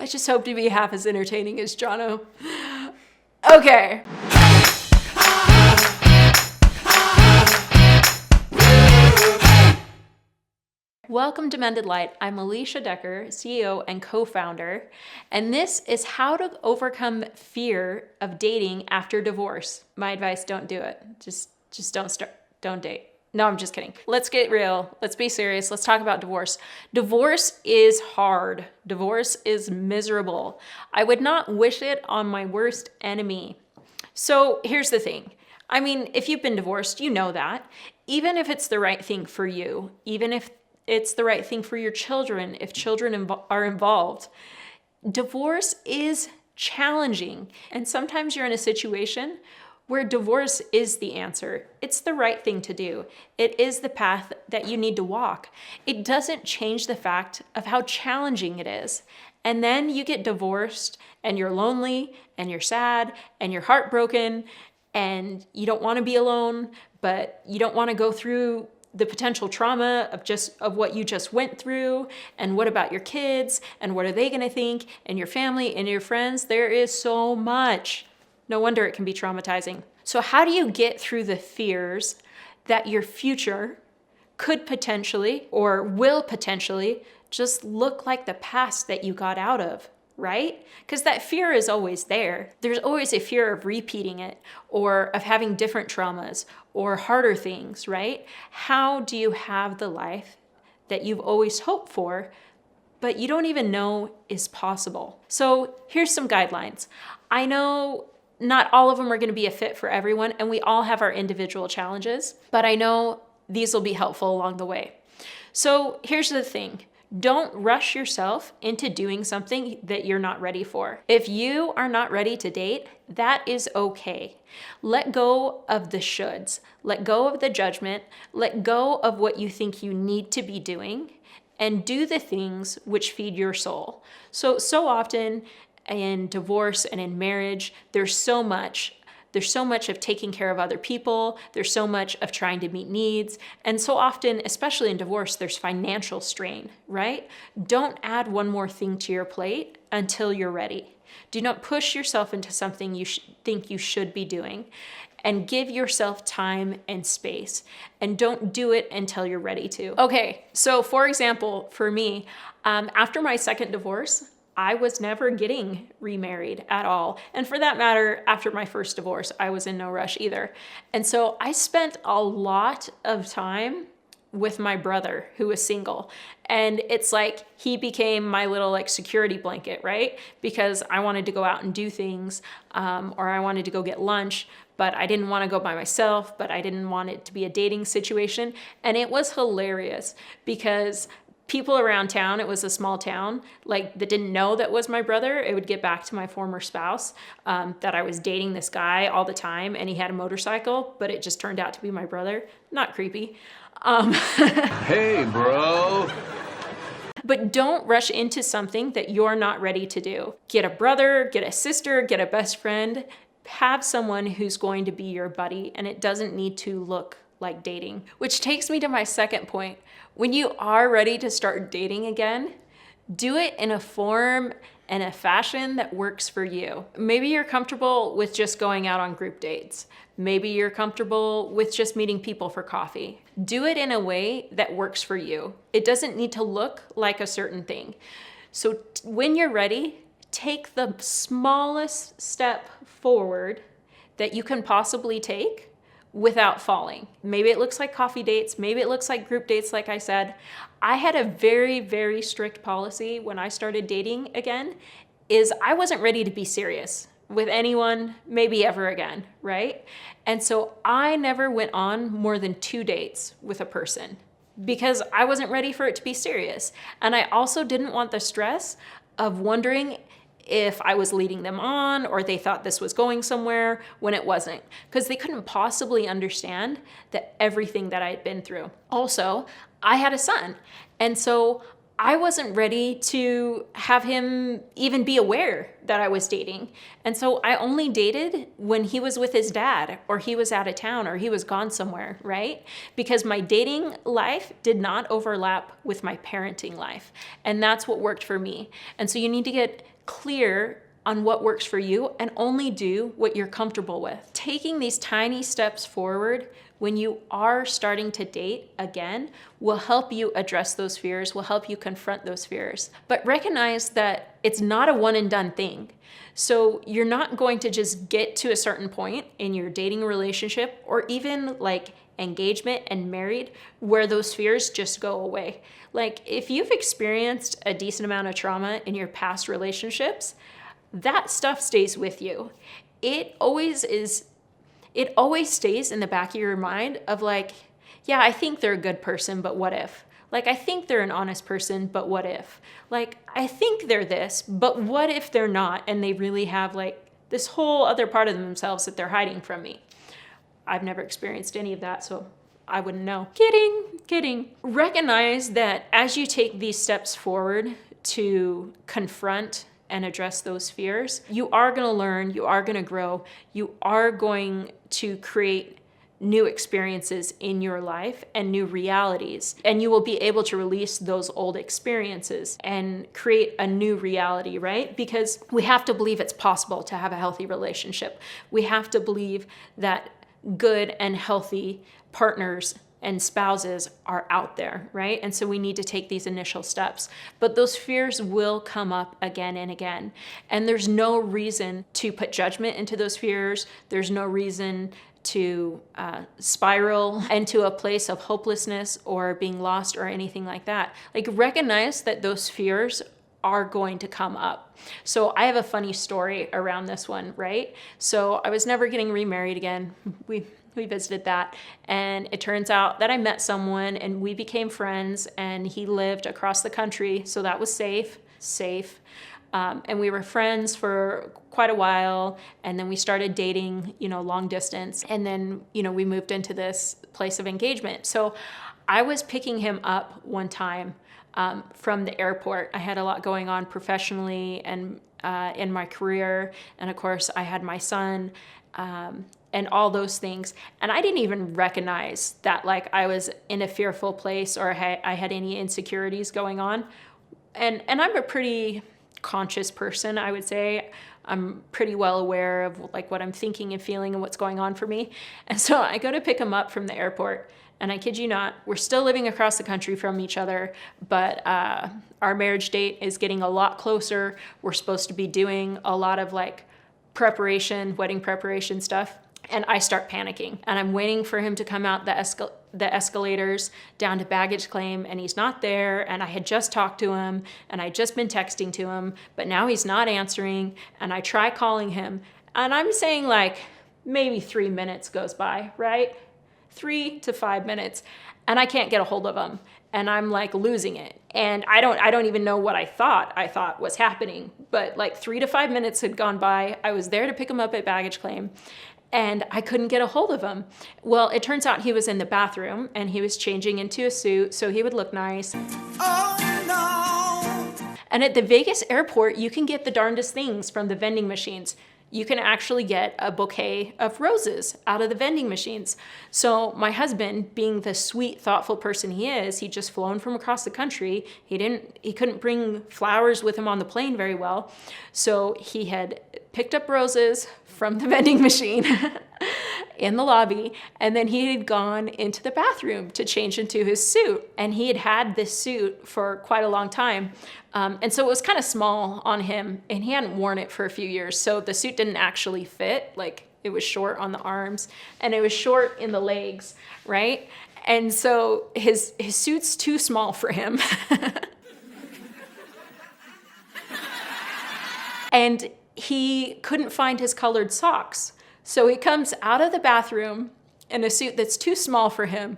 I just hope to be half as entertaining as Jono. Okay. Welcome to Mended Light. I'm Alicia Decker, CEO and co-founder, and this is how to overcome fear of dating after divorce. My advice, don't do it. Just don't date. No, I'm just kidding. Let's get real. Let's be serious. Let's talk about divorce. Divorce is hard. Divorce is miserable. I would not wish it on my worst enemy. So here's the thing. I mean, if you've been divorced, you know that. Even if it's the right thing for you, even if it's the right thing for your children, if children are involved, divorce is challenging. And sometimes you're in a situation where divorce is the answer. It's the right thing to do. It is the path that you need to walk. It doesn't change the fact of how challenging it is. And then you get divorced and you're lonely and you're sad and you're heartbroken and you don't want to be alone, but you don't want to go through the potential trauma of what you just went through, and what about your kids, and what are they gonna think, and your family and your friends. There is so much. No wonder it can be traumatizing. So how do you get through the fears that your future could potentially, or will potentially, just look like the past that you got out of, right? Because that fear is always there. There's always a fear of repeating it, or of having different traumas, or harder things, right? How do you have the life that you've always hoped for, but you don't even know is possible? So here's some guidelines. I know not all of them are going to be a fit for everyone, and we all have our individual challenges, but I know these will be helpful along the way. So here's the thing. Don't rush yourself into doing something that you're not ready for. If you are not ready to date, that is okay. Let go of the shoulds. Let go of the judgment. Let go of what you think you need to be doing, and do the things which feed your soul. So often in divorce and in marriage, there's so much of taking care of other people. There's so much of trying to meet needs. And so often, especially in divorce, there's financial strain, right? Don't add one more thing to your plate until you're ready. Do not push yourself into something you think you should be doing, and give yourself time and space, and don't do it until you're ready to. Okay, so for example, for me, after my second divorce, I was never getting remarried at all. And for that matter, after my first divorce, I was in no rush either. And so I spent a lot of time with my brother, who was single. And it's like he became my little security blanket, right? Because I wanted to go out and do things, or I wanted to go get lunch, but I didn't want to go by myself, but I didn't want it to be a dating situation. And it was hilarious because people around town, it was a small town, that didn't know that was my brother. It would get back to my former spouse, that I was dating this guy all the time, and he had a motorcycle, but it just turned out to be my brother. Not creepy. Hey, bro. But don't rush into something that you're not ready to do. Get a brother, get a sister, get a best friend. Have someone who's going to be your buddy, and it doesn't need to look like dating. Which takes me to my second point. When you are ready to start dating again, do it in a form and a fashion that works for you. Maybe you're comfortable with just going out on group dates. Maybe you're comfortable with just meeting people for coffee. Do it in a way that works for you. It doesn't need to look like a certain thing. So when you're ready, take the smallest step forward that you can possibly take without falling. Maybe it looks like coffee dates. Maybe it looks like group dates, like I said. I had a very, very strict policy when I started dating again, is I wasn't ready to be serious with anyone, maybe ever again, right? And so I never went on more than 2 dates with a person because I wasn't ready for it to be serious. And I also didn't want the stress of wondering if I was leading them on, or they thought this was going somewhere when it wasn't, because they couldn't possibly understand that everything that I had been through. Also, I had a son, and so I wasn't ready to have him even be aware that I was dating. And so I only dated when he was with his dad, or he was out of town, or he was gone somewhere, right? Because my dating life did not overlap with my parenting life. And that's what worked for me. And so you need to get clear on what works for you and only do what you're comfortable with. Taking these tiny steps forward when you are starting to date again will help you address those fears, will help you confront those fears. But recognize that it's not a one and done thing. So you're not going to just get to a certain point in your dating relationship or even like engagement and married where those fears just go away. Like if you've experienced a decent amount of trauma in your past relationships, that stuff stays with you. It always stays in the back of your mind of like, yeah, I think they're a good person, but what if? Like, I think they're an honest person, but what if? Like, I think they're this, but what if they're not? And they really have like this whole other part of themselves that they're hiding from me. I've never experienced any of that, so I wouldn't know. Kidding. Recognize that as you take these steps forward to confront and address those fears, you are going to learn, you are going to grow, you are going to create new experiences in your life and new realities. And you will be able to release those old experiences and create a new reality, right? Because we have to believe it's possible to have a healthy relationship. We have to believe that good and healthy partners and spouses are out there, right? And so we need to take these initial steps. But those fears will come up again and again. And there's no reason to put judgment into those fears. There's no reason to spiral into a place of hopelessness or being lost or anything like that. Like, recognize that those fears are going to come up. So I have a funny story around this one, right? So I was never getting remarried again. We visited that, and it turns out that I met someone and we became friends, and he lived across the country, so that was safe. And we were friends for quite a while, and then we started dating, long distance, and then, we moved into this place of engagement. So I was picking him up one time from the airport. I had a lot going on professionally and in my career, and of course I had my son, and all those things. And I didn't even recognize that like I was in a fearful place or I had any insecurities going on. And I'm a pretty conscious person, I would say. I'm pretty well aware of like what I'm thinking and feeling and what's going on for me. And so I go to pick him up from the airport, and I kid you not, we're still living across the country from each other, but our marriage date is getting a lot closer. We're supposed to be doing a lot of like wedding preparation stuff. And I start panicking, and I'm waiting for him to come out the escalators down to baggage claim, and he's not there. And I had just talked to him, and I'd just been texting to him, but now he's not answering. And I try calling him, and I'm saying like maybe 3 minutes goes by, right? 3 to 5 minutes, and I can't get a hold of him. And I'm like losing it. And I don't even know what I thought was happening. But like 3 to 5 minutes had gone by. I was there to pick him up at baggage claim, and I couldn't get a hold of him. Well, it turns out he was in the bathroom, and he was changing into a suit so he would look nice. Oh, no. And at the Vegas airport, you can get the darndest things from the vending machines. You can actually get a bouquet of roses out of the vending machines. So my husband, being the sweet, thoughtful person he is, he'd just flown from across the country. He couldn't bring flowers with him on the plane very well. So he had picked up roses from the vending machine in the lobby, and then he had gone into the bathroom to change into his suit. And he had had this suit for quite a long time. And so it was kind of small on him, and he hadn't worn it for a few years. So the suit didn't actually fit. Like, it was short on the arms, and it was short in the legs, right? And so his suit's too small for him. And he couldn't find his colored socks. So he comes out of the bathroom in a suit that's too small for him,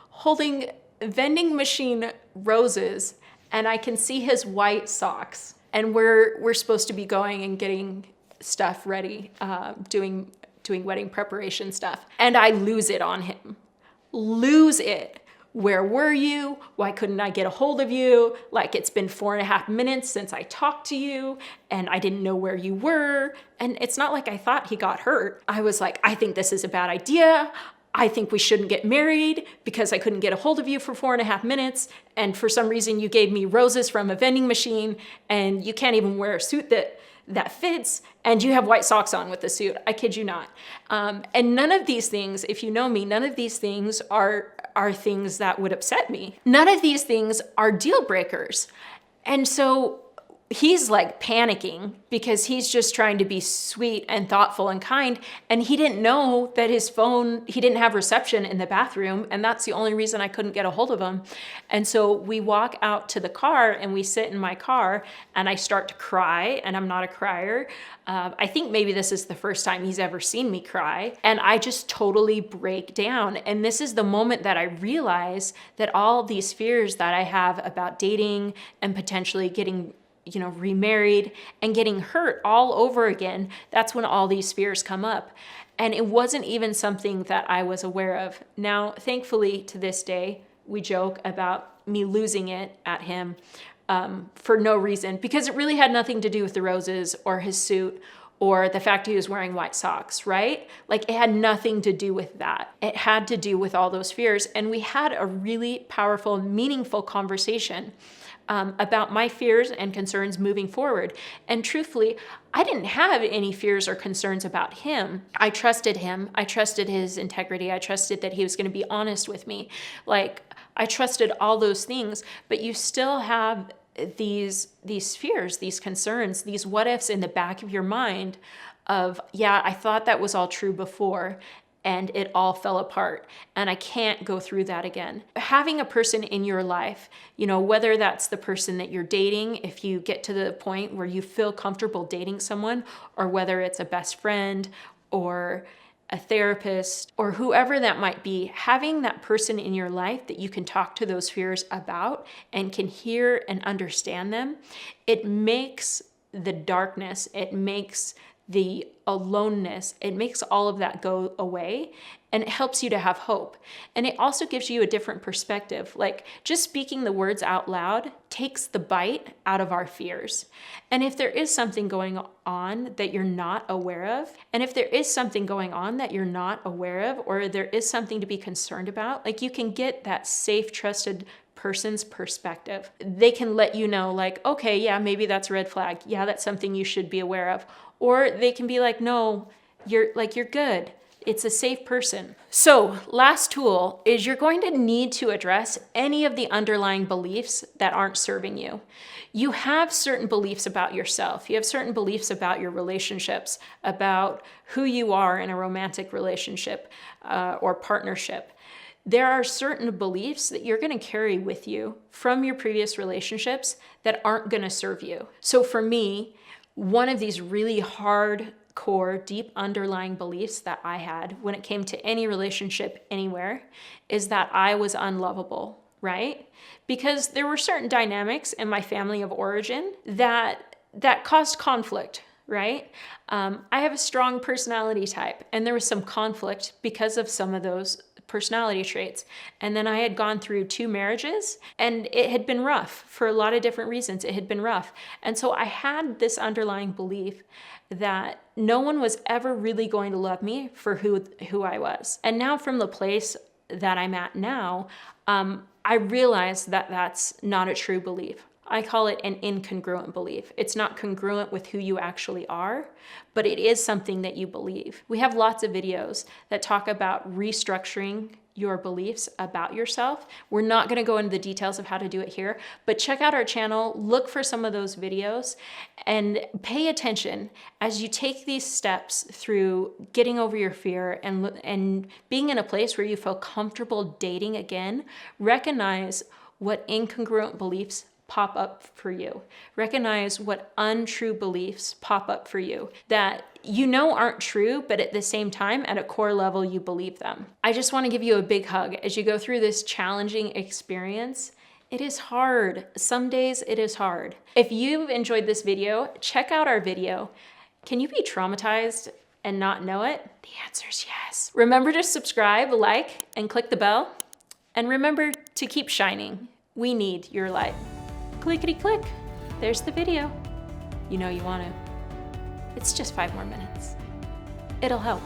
holding vending machine roses, and I can see his white socks. And we're supposed to be going and getting stuff ready, doing wedding preparation stuff. And I lose it on him. Lose it. where were you? Why couldn't I get a hold of you? Like, it's been 4.5 minutes since I talked to you and I didn't know where you were. And it's not like I thought he got hurt. I was like, I think this is a bad idea. I think we shouldn't get married because I couldn't get a hold of you for 4.5 minutes. And for some reason you gave me roses from a vending machine and you can't even wear a suit that fits, and you have white socks on with the suit. I kid you not. And none of these things, if you know me, none of these things are things that would upset me. None of these things are deal breakers. And so he's like panicking because he's just trying to be sweet and thoughtful and kind. And he didn't know that his phone, he didn't have reception in the bathroom. And that's the only reason I couldn't get a hold of him. And so we walk out to the car and we sit in my car and I start to cry, and I'm not a crier. I think maybe this is the first time he's ever seen me cry. And I just totally break down. And this is the moment that I realize that all these fears that I have about dating and potentially getting remarried and getting hurt all over again, that's when all these fears come up. And it wasn't even something that I was aware of. Now, thankfully, to this day, we joke about me losing it at him for no reason, because it really had nothing to do with the roses or his suit or the fact he was wearing white socks, right? Like, it had nothing to do with that. It had to do with all those fears. And we had a really powerful, meaningful conversation about my fears and concerns moving forward. And truthfully, I didn't have any fears or concerns about him. I trusted him. I trusted his integrity. I trusted that he was going to be honest with me. Like, I trusted all those things, but you still have these fears, these concerns, these what ifs in the back of your mind of, yeah, I thought that was all true before, and it all fell apart, and I can't go through that again. Having a person in your life, whether that's the person that you're dating, if you get to the point where you feel comfortable dating someone, or whether it's a best friend or a therapist or whoever that might be, having that person in your life that you can talk to those fears about and can hear and understand them, it makes the darkness, it makes the aloneness, it makes all of that go away, and it helps you to have hope. And it also gives you a different perspective. Like, just speaking the words out loud takes the bite out of our fears. And if there is something going on that you're not aware of, or there is something to be concerned about, like, you can get that safe, trusted person's perspective. They can let you know, like, okay, yeah, maybe that's a red flag. Yeah, that's something you should be aware of. Or they can be like, no, you're good. It's a safe person. So, last tool is you're going to need to address any of the underlying beliefs that aren't serving you. You have certain beliefs about yourself. You have certain beliefs about your relationships, about who you are in a romantic relationship or partnership. There are certain beliefs that you're going to carry with you from your previous relationships that aren't going to serve you. So for me, one of these really hardcore, deep underlying beliefs that I had when it came to any relationship anywhere is that I was unlovable, right? Because there were certain dynamics in my family of origin that caused conflict, right? I have a strong personality type, and there was some conflict because of some of those personality traits. And then I had gone through 2 marriages, and it had been rough for a lot of different reasons. It had been rough. And so I had this underlying belief that no one was ever really going to love me for who I was. And now, from the place that I'm at now, I realize that that's not a true belief. I call it an incongruent belief. It's not congruent with who you actually are, but it is something that you believe. We have lots of videos that talk about restructuring your beliefs about yourself. We're not going to go into the details of how to do it here, but check out our channel, look for some of those videos, and pay attention as you take these steps through getting over your fear and being in a place where you feel comfortable dating again. Recognize what incongruent beliefs pop up for you. Recognize what untrue beliefs pop up for you that aren't true, but at the same time, at a core level, you believe them. I just want to give you a big hug as you go through this challenging experience. It is hard. Some days it is hard. If you've enjoyed this video, check out our video. Can you be traumatized and not know it? The answer is yes. Remember to subscribe, like, and click the bell. And remember to keep shining. We need your light. Clickety click. There's the video. You know you want to. It's just 5 more minutes. It'll help.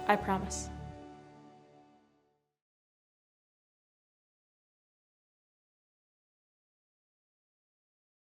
I promise.